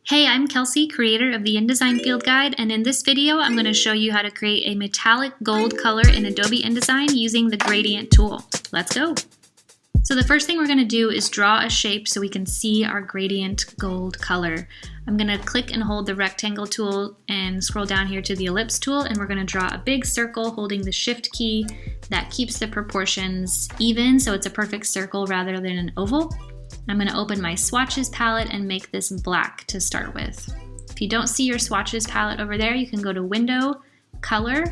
Hey, I'm Kelsey, creator of the InDesign Field Guide, and in this video I'm going to show you how to create a metallic gold color in Adobe InDesign using the gradient tool. Let's go! So the first thing we're going to do is draw a shape so we can see our gradient gold color. I'm going to click and hold the rectangle tool and scroll down here to the ellipse tool, and we're going to draw a big circle holding the shift key. That keeps the proportions even, so it's a perfect circle rather than an oval. I'm going to open my swatches palette and make this black to start with. If you don't see your swatches palette over there, you can go to Window, Color,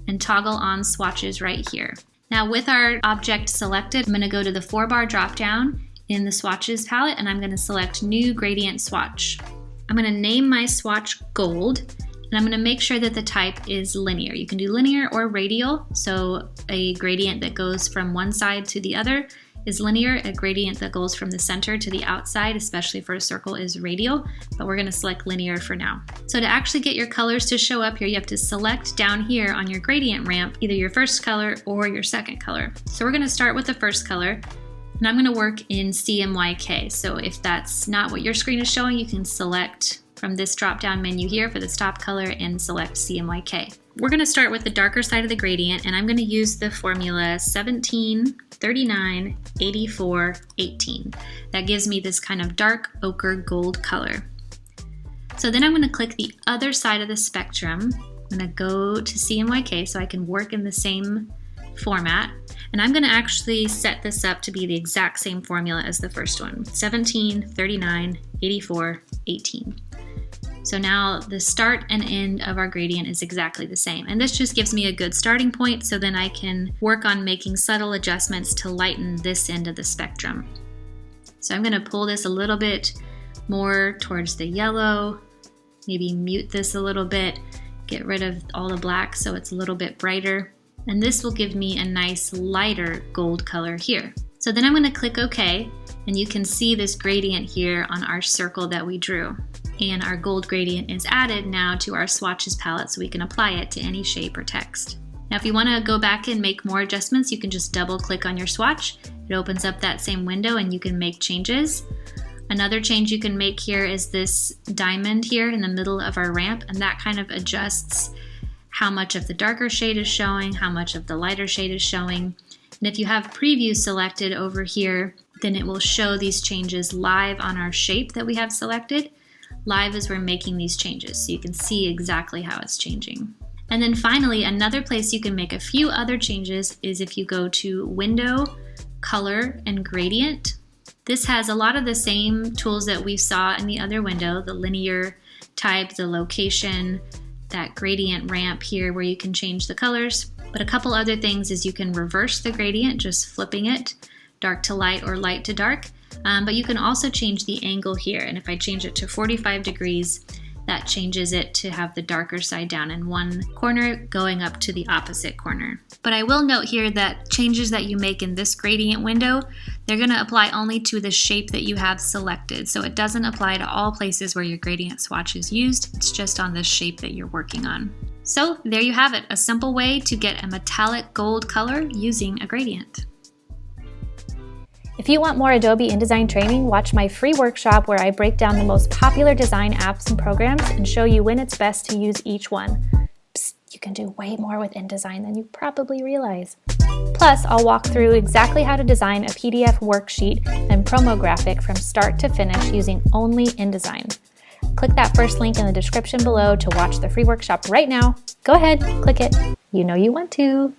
and toggle on swatches right here. Now with our object selected, I'm going to go to the 4-bar dropdown in the swatches palette and I'm going to select New Gradient Swatch. I'm going to name my swatch Gold and I'm going to make sure that the type is linear. You can do linear or radial, so a gradient that goes from one side to the other is linear. A gradient that goes from the center to the outside, especially for a circle, is radial, but we're going to select linear for now. So to actually get your colors to show up here, you have to select down here on your gradient ramp either your first color or your second color. So we're going to start with the first color, and I'm going to work in CMYK. So if that's not what your screen is showing, you can select from this drop-down menu here for the stop color and select CMYK. We're going to start with the darker side of the gradient, and I'm going to use the formula 17, 39, 84, 18. That gives me this kind of dark ochre gold color. So then I'm going to click the other side of the spectrum. I'm going to go to CMYK so I can work in the same format. And I'm going to actually set this up to be the exact same formula as the first one. 17, 39, 84, 18. So now the start and end of our gradient is exactly the same. And this just gives me a good starting point so then I can work on making subtle adjustments to lighten this end of the spectrum. So I'm going to pull this a little bit more towards the yellow, maybe mute this a little bit, get rid of all the black so it's a little bit brighter. And this will give me a nice lighter gold color here. So then I'm going to click OK, and you can see this gradient here on our circle that we drew. And our gold gradient is added now to our swatches palette so we can apply it to any shape or text. Now if you want to go back and make more adjustments, you can just double click on your swatch. It opens up that same window and you can make changes. Another change you can make here is this diamond here in the middle of our ramp, and that kind of adjusts how much of the darker shade is showing, how much of the lighter shade is showing. And if you have preview selected over here, then it will show these changes live on our shape that we have selected. Live as we're making these changes, so you can see exactly how it's changing. And then finally, another place you can make a few other changes is if you go to Window, Color, and Gradient. This has a lot of the same tools that we saw in the other window, the linear type, the location, that gradient ramp here where you can change the colors. But a couple other things is you can reverse the gradient, just flipping it, dark to light or light to dark. But you can also change the angle here, and if I change it to 45 degrees, that changes it to have the darker side down in one corner going up to the opposite corner. But I will note here that changes that you make in this gradient window, they're going to apply only to the shape that you have selected. So it doesn't apply to all places where your gradient swatch is used, it's just on the shape that you're working on. So there you have it, a simple way to get a metallic gold color using a gradient. If you want more Adobe InDesign training, watch my free workshop where I break down the most popular design apps and programs and show you when it's best to use each one. Psst, you can do way more with InDesign than you probably realize. Plus, I'll walk through exactly how to design a PDF worksheet and promo graphic from start to finish using only InDesign. Click that first link in the description below to watch the free workshop right now. Go ahead, click it. You know you want to.